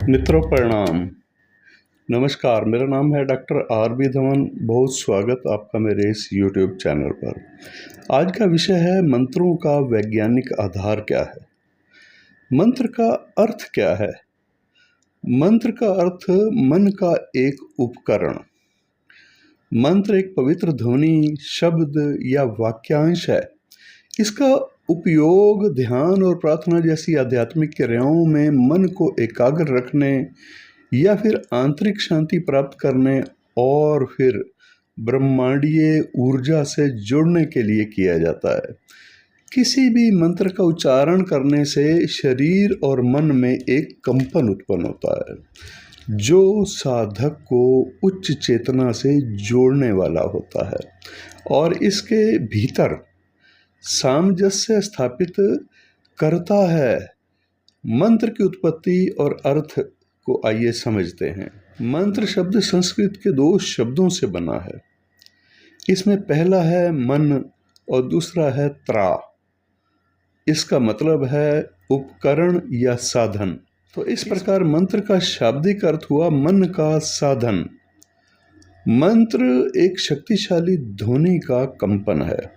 मित्रों प्रणाम। नमस्कार, मेरा नाम है डॉक्टर आर बी धवन। बहुत स्वागत आपका मेरे इस यूट्यूब चैनल पर। आज का विषय है मंत्रों का वैज्ञानिक आधार क्या है। मंत्र का अर्थ क्या है। मंत्र का अर्थ मन का एक उपकरण। मंत्र एक पवित्र ध्वनि, शब्द या वाक्यांश है। इसका उपयोग ध्यान और प्रार्थना जैसी आध्यात्मिक क्रियाओं में मन को एकाग्र रखने या फिर आंतरिक शांति प्राप्त करने और फिर ब्रह्मांडीय ऊर्जा से जुड़ने के लिए किया जाता है। किसी भी मंत्र का उच्चारण करने से शरीर और मन में एक कंपन उत्पन्न होता है, जो साधक को उच्च चेतना से जोड़ने वाला होता है और इसके भीतर सामंजस्य स्थापित करता है। मंत्र की उत्पत्ति और अर्थ को आइए समझते हैं। मंत्र शब्द संस्कृत के दो शब्दों से बना है। इसमें पहला है मन और दूसरा है त्रा। इसका मतलब है उपकरण या साधन। तो इस प्रकार मंत्र का शाब्दिक अर्थ हुआ मन का साधन। मंत्र एक शक्तिशाली ध्वनि का कंपन है।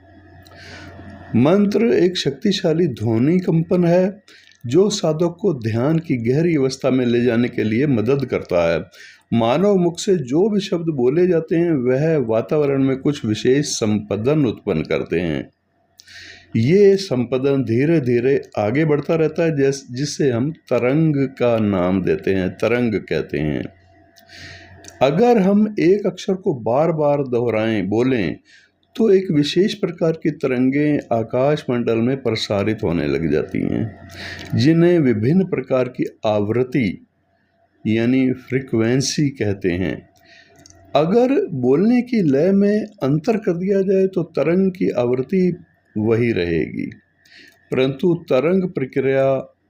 मंत्र एक शक्तिशाली ध्वनि कंपन है जो साधक को ध्यान की गहरी अवस्था में ले जाने के लिए मदद करता है। मानव मुख से जो भी शब्द बोले जाते हैं वह वातावरण में कुछ विशेष संपदन उत्पन्न करते हैं। ये संपदन धीरे धीरे आगे बढ़ता रहता है, जिससे हम तरंग का नाम देते हैं, तरंग कहते हैं। अगर हम एक अक्षर को बार बार दोहराएं, बोलें, तो एक विशेष प्रकार की तरंगें आकाश मंडल में प्रसारित होने लग जाती हैं, जिन्हें विभिन्न प्रकार की आवृत्ति यानी फ्रीक्वेंसी कहते हैं। अगर बोलने की लय में अंतर कर दिया जाए तो तरंग की आवृत्ति वही रहेगी, परंतु तरंग प्रक्रिया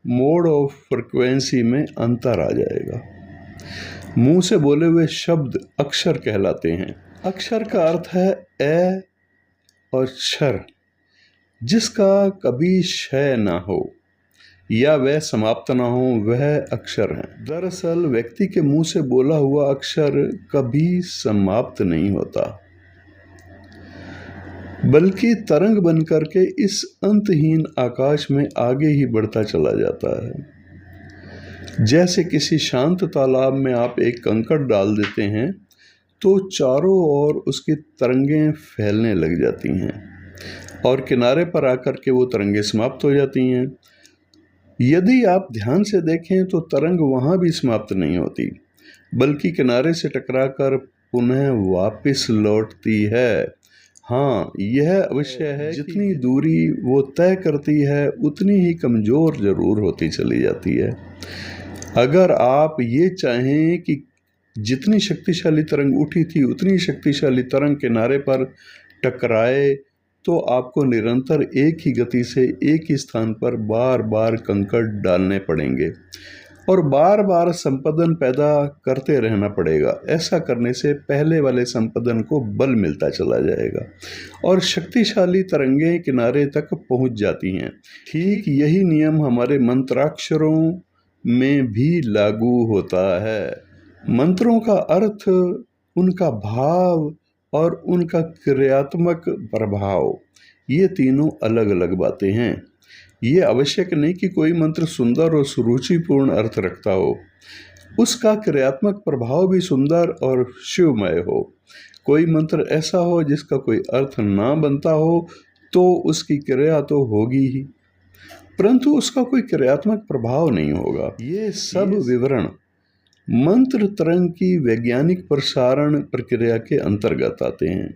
मोड ऑफ फ्रीक्वेंसी में अंतर आ जाएगा। मुंह से बोले हुए शब्द अक्षर कहलाते हैं। अक्षर का अर्थ है ए और क्षर, जिसका कभी क्षय ना हो या वह समाप्त ना हो, वह अक्षर है। दरअसल व्यक्ति के मुंह से बोला हुआ अक्षर कभी समाप्त नहीं होता, बल्कि तरंग बनकर के इस अंतहीन आकाश में आगे ही बढ़ता चला जाता है। जैसे किसी शांत तालाब में आप एक कंकड़ डाल देते हैं तो चारों ओर उसकी तरंगें फैलने लग जाती हैं और किनारे पर आकर के वो तरंगें समाप्त हो जाती हैं। यदि आप ध्यान से देखें तो तरंग वहाँ भी समाप्त नहीं होती, बल्कि किनारे से टकराकर पुनः वापस लौटती है। हाँ, यह अवश्य है, जितनी दूरी वो तय करती है उतनी ही कमज़ोर जरूर होती चली जाती है। अगर आप ये चाहें कि जितनी शक्तिशाली तरंग उठी थी उतनी शक्तिशाली तरंग किनारे पर टकराए, तो आपको निरंतर एक ही गति से एक ही स्थान पर बार बार कंकड़ डालने पड़ेंगे और बार बार संपदन पैदा करते रहना पड़ेगा। ऐसा करने से पहले वाले संपदन को बल मिलता चला जाएगा और शक्तिशाली तरंगें किनारे तक पहुंच जाती हैं। ठीक यही नियम हमारे मंत्राक्षरों में भी लागू होता है। मंत्रों का अर्थ, उनका भाव और उनका क्रियात्मक प्रभाव, ये तीनों अलग अलग बातें हैं। ये आवश्यक नहीं कि कोई मंत्र सुंदर और सुरुचिपूर्ण अर्थ रखता हो, उसका क्रियात्मक प्रभाव भी सुंदर और शिवमय हो। कोई मंत्र ऐसा हो जिसका कोई अर्थ ना बनता हो तो उसकी क्रिया तो होगी ही, परंतु उसका कोई क्रियात्मक प्रभाव नहीं होगा। ये सब विवरण मंत्र तरंग की वैज्ञानिक प्रसारण प्रक्रिया के अंतर्गत आते हैं।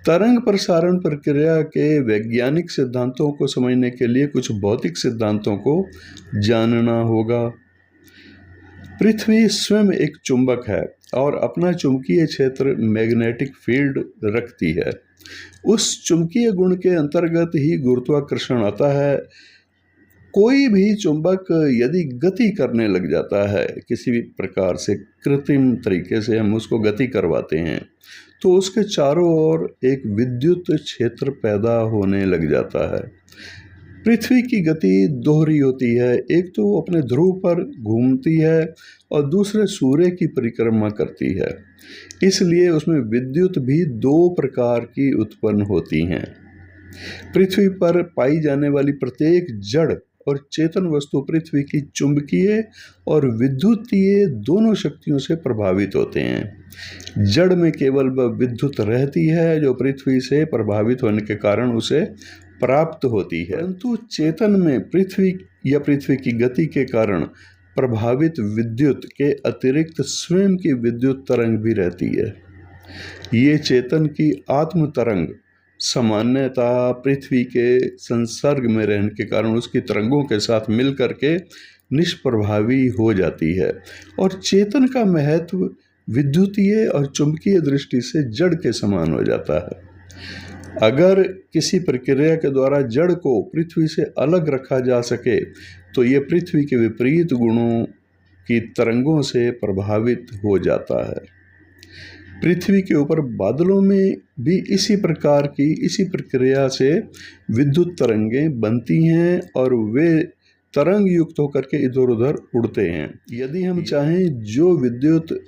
तरंग प्रसारण प्रक्रिया के वैज्ञानिक सिद्धांतों को समझने के लिए कुछ भौतिक सिद्धांतों को जानना होगा। पृथ्वी स्वयं एक चुंबक है और अपना चुंबकीय क्षेत्र मैग्नेटिक फील्ड रखती है। उस चुंबकीय गुण के अंतर्गत ही गुरुत्वाकर्षण आता है। कोई भी चुंबक यदि गति करने लग जाता है, किसी भी प्रकार से कृत्रिम तरीके से हम उसको गति करवाते हैं, तो उसके चारों ओर एक विद्युत क्षेत्र पैदा होने लग जाता है। पृथ्वी की गति दोहरी होती है, एक तो वो अपने ध्रुव पर घूमती है और दूसरे सूर्य की परिक्रमा करती है, इसलिए उसमें विद्युत भी दो प्रकार की उत्पन्न होती हैं। पृथ्वी पर पाई जाने वाली प्रत्येक जड़ और चेतन वस्तु पृथ्वी की चुंबकीय और विद्युतीय दोनों शक्तियों से प्रभावित होते हैं। जड़ में केवल वह विद्युत रहती है जो पृथ्वी से प्रभावित होने के कारण उसे प्राप्त होती है, परंतु चेतन में पृथ्वी की गति के कारण प्रभावित विद्युत के अतिरिक्त स्वयं की विद्युत तरंग भी रहती है। ये चेतन की आत्म तरंग सामान्यतः पृथ्वी के संसर्ग में रहने के कारण उसकी तरंगों के साथ मिलकर के निष्प्रभावी हो जाती है और चेतन का महत्व विद्युतीय और चुंबकीय दृष्टि से जड़ के समान हो जाता है। अगर किसी प्रक्रिया के द्वारा जड़ को पृथ्वी से अलग रखा जा सके तो ये पृथ्वी के विपरीत गुणों की तरंगों से प्रभावित हो जाता है। पृथ्वी के ऊपर बादलों में भी इसी प्रक्रिया से विद्युत तरंगें बनती हैं और वे तरंग युक्त होकर के इधर उधर उड़ते हैं। यदि हम चाहें जो विद्युत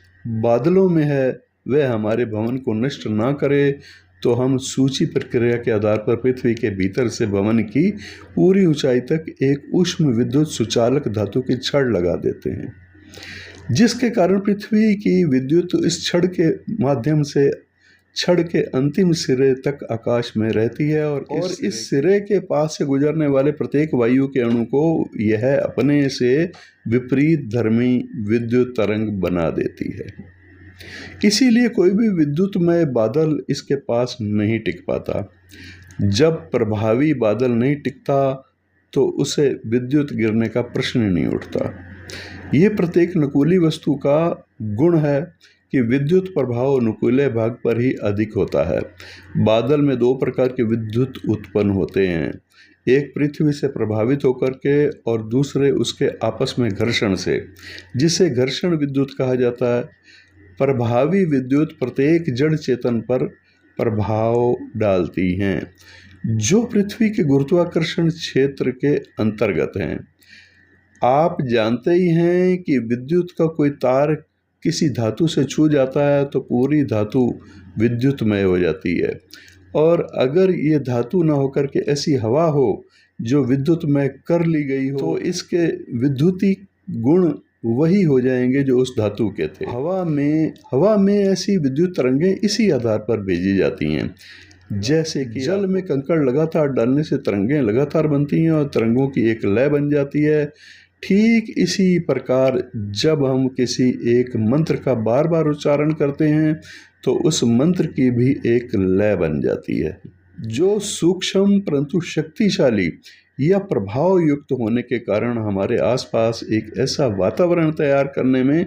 बादलों में है वह हमारे भवन को नष्ट ना करे तो हम सूची प्रक्रिया के आधार पर पृथ्वी के भीतर से भवन की पूरी ऊंचाई तक एक उष्म विद्युत सुचालक धातु की छड़ लगा देते हैं, जिसके कारण पृथ्वी की विद्युत इस छड़ के माध्यम से छड़ के अंतिम सिरे तक आकाश में रहती है और इस सिरे के पास से गुजरने वाले प्रत्येक वायु के अणु को यह अपने से विपरीत धर्मी विद्युत तरंग बना देती है। इसीलिए कोई भी विद्युतमय बादल इसके पास नहीं टिक पाता। जब प्रभावी बादल नहीं टिकता तो उसे विद्युत गिरने का प्रश्न नहीं उठता। ये प्रत्येक नुकीली वस्तु का गुण है कि विद्युत प्रभाव नुकीले भाग पर ही अधिक होता है। बादल में दो प्रकार के विद्युत उत्पन्न होते हैं, एक पृथ्वी से प्रभावित होकर के और दूसरे उसके आपस में घर्षण से, जिसे घर्षण विद्युत कहा जाता है। प्रभावी विद्युत प्रत्येक जड़ चेतन पर प्रभाव डालती हैं जो पृथ्वी के गुरुत्वाकर्षण क्षेत्र के अंतर्गत हैं। आप जानते ही हैं कि विद्युत का कोई तार किसी धातु से छू जाता है तो पूरी धातु विद्युतमय हो जाती है, और अगर ये धातु न होकर के ऐसी हवा हो जो विद्युतमय कर ली गई हो तो इसके विद्युती गुण वही हो जाएंगे जो उस धातु के थे। हवा में ऐसी विद्युत तरंगें इसी आधार पर भेजी जाती हैं। जैसे कि जल में कंकड़ लगातार डालने से तरंगें लगातार बनती हैं और तरंगों की एक लय बन जाती है। ठीक इसी प्रकार जब हम किसी एक मंत्र का बार बार उच्चारण करते हैं तो उस मंत्र की भी एक लय बन जाती है, जो सूक्ष्म परंतु शक्तिशाली या प्रभाव युक्त होने के कारण हमारे आसपास एक ऐसा वातावरण तैयार करने में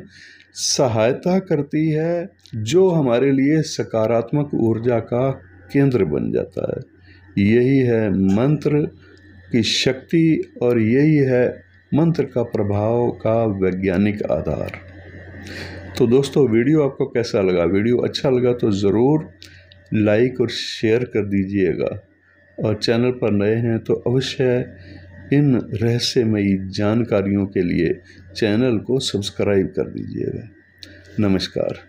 सहायता करती है जो हमारे लिए सकारात्मक ऊर्जा का केंद्र बन जाता है। यही है मंत्र की शक्ति और यही है मंत्र का प्रभाव का वैज्ञानिक आधार। तो दोस्तों, वीडियो आपको कैसा लगा? वीडियो अच्छा लगा तो ज़रूर लाइक और शेयर कर दीजिएगा, और चैनल पर नए हैं तो अवश्य इन रहस्यमयी जानकारियों के लिए चैनल को सब्सक्राइब कर दीजिएगा। नमस्कार।